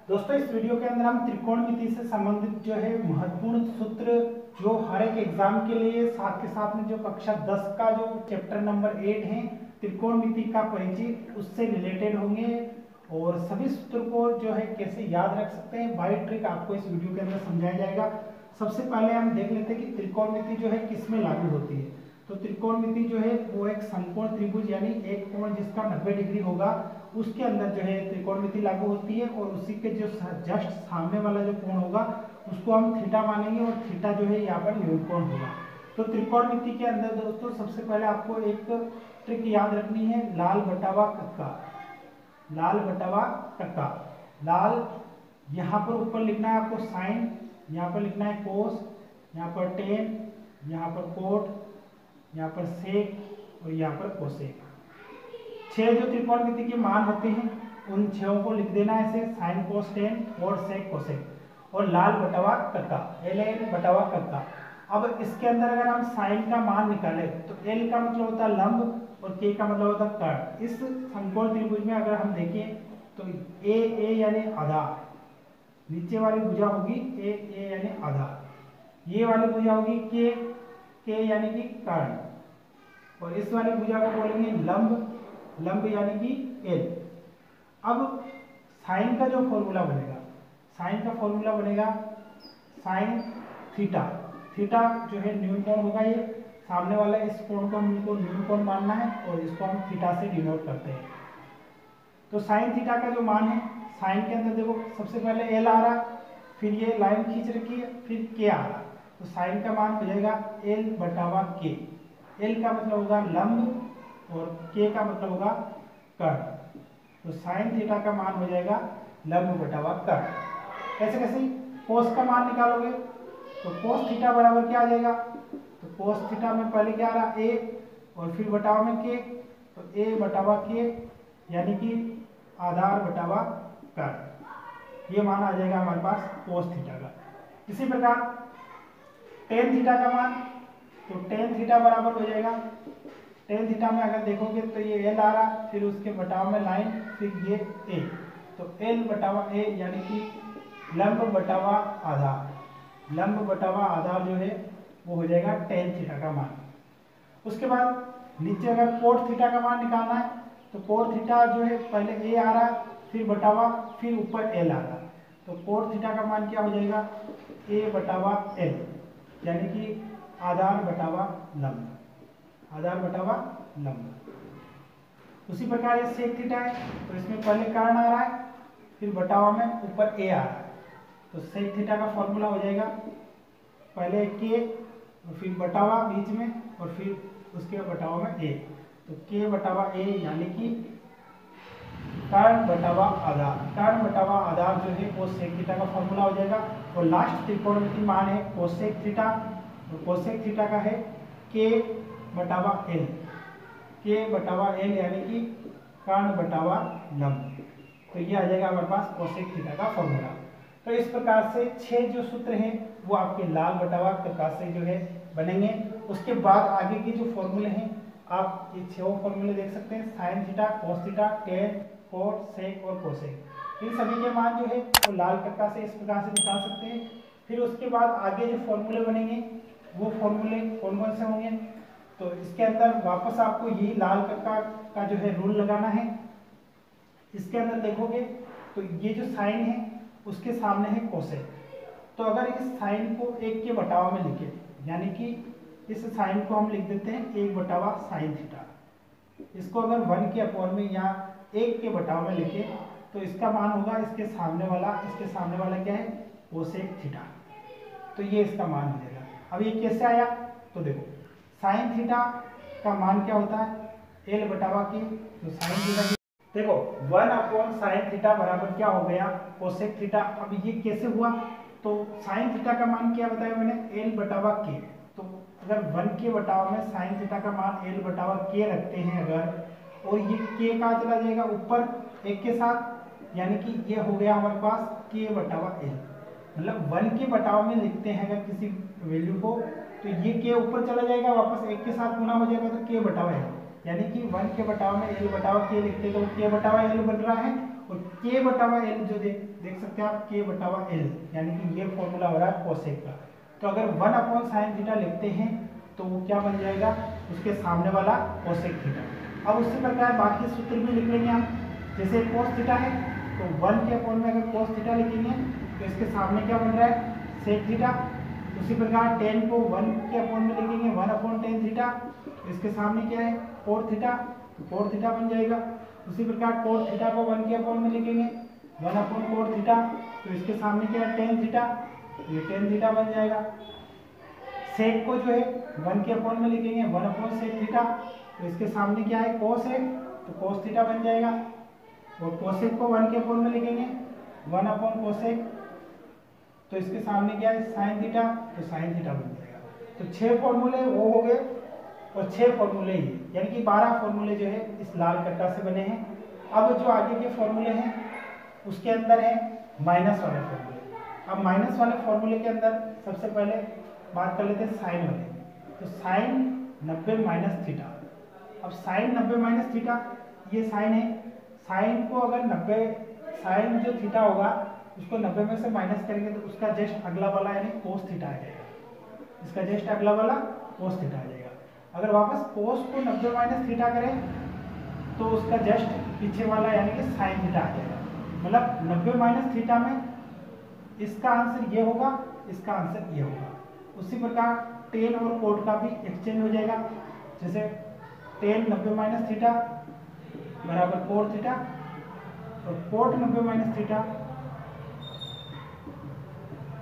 दोस्तों इस वीडियो के अंदर हम त्रिकोणमिति से संबंधित जो है महत्वपूर्ण सूत्र जो हर एक एग्जाम के लिए साथ के साथ में जो कक्षा 10 का जो चैप्टर नंबर 8 है त्रिकोणमिति का परिचय उससे रिलेटेड होंगे और सभी सूत्र को जो है कैसे याद रख सकते हैं बाय ट्रिक आपको इस वीडियो के अंदर समझाया जाएगा। सबसे पहले हम देख लेते हैं कि त्रिकोणमिति जो है किसमें लागू होती है। तो त्रिकोणमिति जो है वो एक समकोण त्रिभुज यानी एक कोण जिसका 90 डिग्री होगा उसके अंदर जो है त्रिकोणमिति लागू होती है और उसी के जो जस्ट सामने वाला जो कोण होगा उसको हम थीटा मानेंगे और थीटा जो है यहाँ पर न्यून कोण होगा। तो त्रिकोणमिति के अंदर दोस्तों सबसे पहले आपको एक ट्रिक याद रखनी है, लाल बटावा कक्का। लाल बटावा कक्का, लाल यहाँ पर ऊपर लिखना है आपको साइन, यहाँ पर लिखना है कोस, यहाँ पर टेन, यहाँ पर कोट, यहाँ पर सेक और यहाँ पर कोसेक। 6 जो त्रिकोणमिति के मान होते हैं उन 6 को लिख देना ऐसे, साइन कोस टेन और सेक कोसेक और लाल बटावा कक्का, एल बटावा कक्का। अब इसके अंदर अगर हम साइन का मान निकालें तो एल का मतलब होता है लंब और के का मतलब होता है कर्ण। इस समकोण त्रिभुज में अगर हम देखें तो ए यानी आधार, नीचे वाली भुजा होगी ए यानी आधार, ये वाली भुजा होगी के यानी कि कर्ण और इस वाली भुजा को बोलेंगे लंब, लंब यानी कि एल। अब साइन का जो फॉर्मूला बनेगा, साइन का फॉर्मूला बनेगा साइन थीटा। थीटा जो है न्यून कोण होगा, ये सामने वाला इस कोण को हमको न्यून कोण मानना है और इसको हम थीटा से डिनोट करते हैं। तो साइन थीटा का जो मान है, साइन के अंदर देखो सबसे पहले एल आ रहा, फिर ये लाइन खींच रखी है, फिर के आ रहा, तो साइन का मान हो जाएगा एल बटावा के। एल का मतलब होगा लंब और के का मतलब होगा कर्ण। तो साइन थीटा का मान हो जाएगा लंब बटावा कर्ण। कैसे कैसे कोस का मान निकालोगे तो कोस थीटा बराबर क्या आ जाएगा, तो कोस थीटा में पहले क्या आ रहा ए और फिर बटावा में के, तो ए बटावा के यानी कि आधार बटावा कर्ण, ये मान आ जाएगा हमारे पास कोस थीटा का। इसी प्रकार टेन थीटा का मान, तो टेन थीटा बराबर हो जाएगा, टेन थीटा में अगर देखोगे तो ये एल आ रहा, फिर उसके बटाव में लाइन, फिर ये ए, तो एल बटावा ए यानी कि लंब बटावा आधार, लंब बटावा आधार जो है वो हो जाएगा टेन थीटा का मान। उसके बाद नीचे अगर कोट थीटा का मान निकालना है तो कोट थीटा जो है पहले ए आ रहा, फिर बटावा, फिर ऊपर एल आ रहा, तो कोट थीटा का मान क्या हो जाएगा ए बटावा एल यानी कि आधार बटावा लंब, आधार बटावा लंब। उसी प्रकार ये सेक थीटा है, तो इसमें पहले कर्ण आ रहा है, फिर बटावा में ऊपर ए आ रहा है, तो सेक थीटा का फॉर्मूला हो जाएगा पहले के और फिर बटावा बीच में और फिर उसके बटावा में ए, तो के बटावा ए यानी कि कर्ण बटावा आधार। कर्ण बटावा आधार जो है वो सेक थीटा का फॉर्मूला हो जाएगा और लास्ट त्रिकोणमिति मान है कोसेक थीटा, और कोसेक थीटा का है के बटावा एल, के बटावा एल यानी कि कर्ण बटावा लंब, तो ये आ जाएगा हमारे पास कोसेक थीटा का फॉर्मूला। तो इस प्रकार से 6 जो सूत्र हैं वो आपके लाल बटावा कक्का से जो है बनेंगे। उसके बाद आगे के जो फॉर्मूले हैं आप ये 6 फॉर्मूले देख सकते हैं, sine theta, cos theta, tan, cot, sec और कोसेक। इन सभी के मान जो है वो लाल कक्का से इस प्रकार से निकाल सकते हैं। फिर उसके बाद आगे जो फॉर्मूले बनेंगे वो फॉर्मूले कौन कौन से होंगे, तो इसके अंदर वापस आपको यही लाल कक्का का जो है रूल लगाना है। इसके अंदर देखोगे तो ये जो साइन है उसके सामने है कोसेक, तो अगर इस साइन को 1 के बटाव में लिखे यानी कि इस साइन को हम लिख देते हैं 1 बटावा साइन थीटा, इसको अगर 1 के अपॉन में या 1 के बटाव में लिखे तो इसका मान होगा इसके सामने वाला क्या है कोसेक थीटा, तो ये इसका मान हो जाएगा। अब ये कैसे आया, तो देखो साइन थीटा का मान क्या होता है एल बटावा के, तो साइन थीटा देखो 1 अपॉन साइन थीटा बराबर क्या हो गया कोसेक थीटा। अब ये कैसे हुआ, तो साइन थीटा का मान क्या बताया मैंने एल बटावा के, तो अगर 1 के बटाव में साइन थीटा का मान एल बटावा के रखते हैं अगर, और ये के कहाँ चला जाएगा ऊपर 1 के साथ, यानी कि ये हो गया हमारे पास के बटावा एल, मतलब 1 के बटाव में लिखते हैं अगर किसी वैल्यू को तो ये के ऊपर चला जाएगा वापस 1 के साथ गुना हो जाएगा तो के बटावा एल, यानी कि 1 के बटाव में एल बटावा के लिखते तो के बटावा एल बन रहा है और k बटा l जो देख सकते हैं आप, k बटा l, यानी कि ये फॉर्मूला हो रहा है कोसेक का। तो अगर 1/sin थीटा लिखते हैं तो वो क्या बन जाएगा, उसके सामने वाला कोसेक थीटा। अब उसी प्रकार बाकी सूत्र भी लिख लेंगे हम, जैसे cos थीटा है तो 1 के अपॉन में अगर cos थीटा लिखेंगे तो इसके सामने क्या बन रहा है, sec थीटा। उसी प्रकार tan को 1 के अपॉन में लिखेंगे 1/tan थीटा, इसके सामने क्या है, cot थीटा, cot थीटा बन जाएगा। उसी प्रकार cot थीटा को 1 के अपॉन में लिखेंगे 1/cot थीटा, तो इसके सामने क्या है, tan थीटा, ये tan थीटा बन जाएगा। sec को जो है 1 के अपॉन में लिखेंगे 1/sec थीटा, तो इसके सामने क्या है, cos है, तो cos थीटा बन जाएगा। और cosec को 1 के अपॉन में लिखेंगे 1/cosec, तो इसके सामने क्या है, sin थीटा, तो sin थीटा बन जाएगा। तो 6 फॉर्मूले वो हो गए और 6 फॉर्मूले ये, यानी कि 12 फॉर्मूले जो है इस लाल कट्टा से बने हैं। अब जो आगे के फॉर्मूले हैं उसके अंदर है माइनस वाले फॉर्मूले। अब माइनस वाले फॉर्मूले के अंदर सबसे पहले बात कर लेते हैं साइन वाले। तो साइन 90 माइनस थीटा। अब साइन 90 माइनस थीटा, ये साइन है, साइन को अगर 90, साइन जो थीटा होगा उसको 90 में से माइनस करेंगे तो उसका जस्ट अगला वाला यानी कोस थीटा आ जाएगा, इसका जस्ट अगला वाला कोस थीटा आ जाएगा। अगर वापस कोस को 90 माइनस थीटा करें तो उसका जस्ट पीछे वाला यानी कि साइन थीटा आ जाएगा। मतलब 90 माइनस थीटा में इसका आंसर ये होगा, इसका आंसर ये होगा। उसी प्रकार टेन और कोट का भी एक्सचेंज हो जाएगा, जैसे टेन 90 माइनस थीटा बराबर कोट थीटा और कोट 90 माइनस थीटा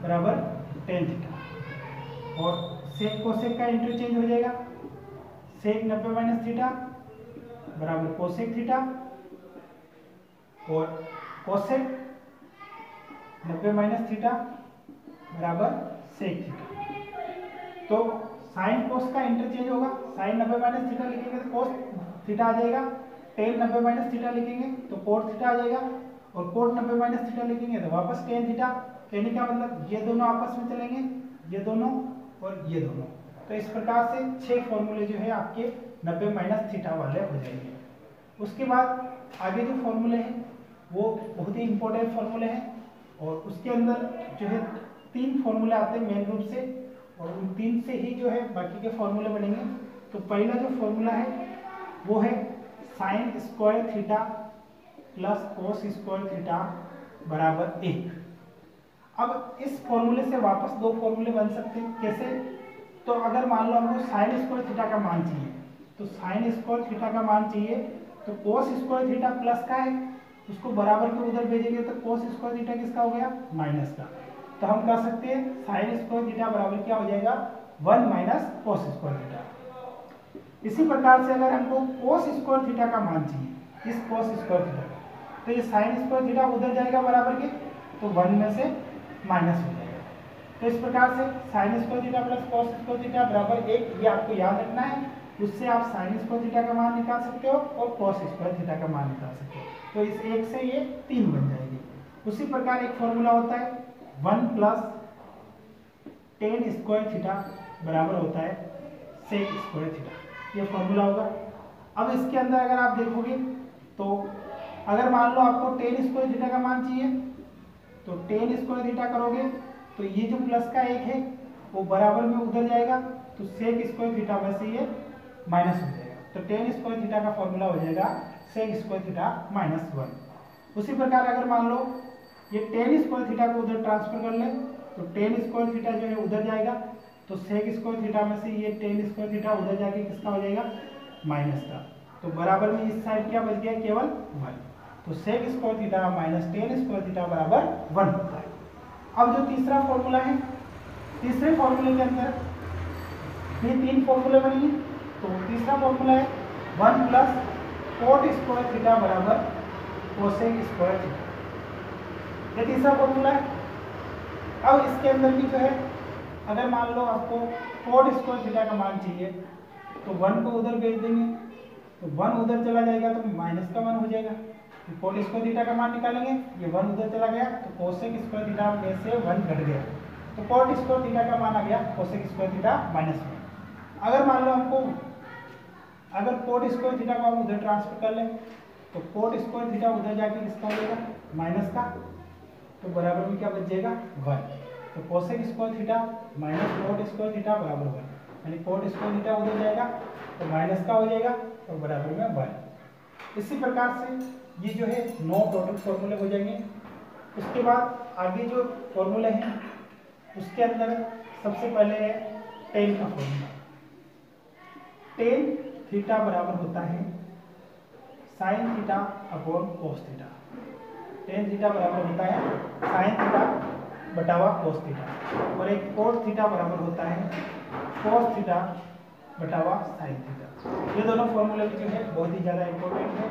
बराबर टेन थीटा। और सेक कोसेक का इंटरचेंज हो जाएगा, सेक 90 माइनस थीटा बराबर कोसेक थीटा और कोसेक 90 माइनस थीटा बराबर सेक थीटा। तो साइन कोस का इंटरचेंज होगा, साइन 90 माइनस थीटा लिखेंगे तो कोस थीटा आ जाएगा, टेन 90 माइनस थीटा लिखेंगे तो कोट थीटा आ जाएगा और कोट 90 माइनस थीटा लिखेंगे तो वापस टेन थीटा। कहने का मतलब ये दोनों आपस में चलेंगे, ये दोनों और ये दोनों। तो इस प्रकार से 6 फॉर्मूले जो है आपके 90 माइनस थीटा वाले हो जाएंगे। उसके बाद आगे जो फॉर्मूले हैं वो बहुत ही इंपॉर्टेंट फॉर्मूले हैं और उसके अंदर जो है 3 फॉर्मूले आते हैं मेन रूप से और उन 3 से ही जो है बाकी के फॉर्मूले बनेंगे। तो पहला जो फॉर्मूला है वो है sine square theta plus cos square theta बराबर 1। अब इस फॉर्मूले से वापस 2 फॉर्मूले बन सकते हैं। कैसे? तो अगर मान लो हमको साइन स्क्वायर थीटा का मान चाहिए तो साइन स्क्वायर थीटा का मान चाहिए तो कोस स्क्वायर थीटा प्लस का है, उसको बराबर के उधर भेजेंगे तो कोस स्क्वायर थीटा किसका हो गया, माइनस का। तो हम कह सकते हैं साइन स्क्वायर थीटा बराबर क्या हो जाएगा, 1 माइनस कोस स्क्वायर थीटा। इसी प्रकार से अगर हमको कोस स्क्वायर थीटा का मान चाहिए, इस कोस स्क्वायर थीटा का, तो ये साइन स्क्वायर थीटा उधर जाएगा बराबर के, तो 1 में से माइनस हो जाएगा। तो इस प्रकार से sine square theta plus cos square theta बराबर 1, ये आपको याद रखना है। उससे आप साइन स्क्वायर थीटा का मान निकाल सकते हो और कोस स्क्वायर थीटा का मान निकाल सकते हो। तो इस 1 से ये 3 बन जाएगी। उसी प्रकार एक फॉर्मूला होता है 1 प्लस टेन स्क्वायर थीटा बराबर होता है सेक स्क्वायर थीटा, ये फॉर्मूला होगा। अब इसके अंदर अगर आप देखोगे तो अगर मान लो आपको टेन स्क्वायर थीटा का मान चाहिए तो टेन स्क्वायर थीटा करोगे तो ये जो प्लस का 1 है वो बराबर में उधर जाएगा, तो सेक स्क्वायर थीटा में से ये माइनस हो जाएगा। तो टेन स्क्वायर थीटा का फॉर्मूला हो जाएगा सेक स्क्वायर थीटा माइनस 1। उसी प्रकार अगर मान लो ये टेन स्क्वायर थीटा को उधर ट्रांसफर कर ले तो टेन स्क्वायर थीटा जो है उधर जाएगा, तो सेक स्क्वायर थीटा में से ये टेन स्क्वायर थीटा उधर जाके किसका हो जाएगा, माइनस का। तो बराबर में इस साइड क्या बच गया, केवल 1। तो sec square theta minus tan square theta बराबर 1 होता है। अब जो तीसरा फॉर्मूला है, तीसरे फॉर्मूले के अंदर ये 3 फॉर्मूले बनेंगे। तो तीसरा फॉर्मूला है 1 प्लस कोट स्क्वायर थीटा बराबर कोसेक स्क्वायर थीटा, ये तीसरा फॉर्मूला है। अब इसके अंदर भी जो है अगर मान लो आपको कोट स्क्वायर थीटा का मान चाहिए तो 1 को उधर भेज देंगे, तो 1 उधर चला जाएगा तो माइनस का 1 हो जाएगा। तो कोट स्क्वायर थीटा का मान निकालेंगे, ये 1 उधर चला गया तो कोसेक स्क्वायर थीटा में से 1 घट गया, तो कोट स्क्वायर थीटा का मान आ गया कोसेक स्क्वायर थीटा माइनस 1। अगर मान लो हमको अगर कोट स्क्वायर थीटा को हम उधर ट्रांसफर कर लें तो कोट स्क्वायर थीटा उधर जाके किसका हो जाएगा माइनस का, तो बराबर में क्या बच जाएगा 1। तो cosec square theta minus cot square theta बराबर 1, यानी कोट स्क्वायर थीटा उधर जाएगा तो माइनस का हो जाएगा तो बराबर में 1। इसी प्रकार से ये जो है 9 टोटल फॉर्मूले हो जाएंगे। उसके बाद आगे जो फॉर्मूले हैं उसके अंदर सबसे पहले है टेन का फॉर्मूला। टेन थीटा बराबर होता है साइन थीटा अपॉन कोस थीटा। टेन थीटा बराबर होता है साइन थीटा बटावा कोस थीटा, और एक कोट थीटा बराबर होता है कोस थीटा बटावा साइन थीटा। ये दोनों फॉर्मूले जो है बहुत ही ज़्यादा इंपॉर्टेंट है।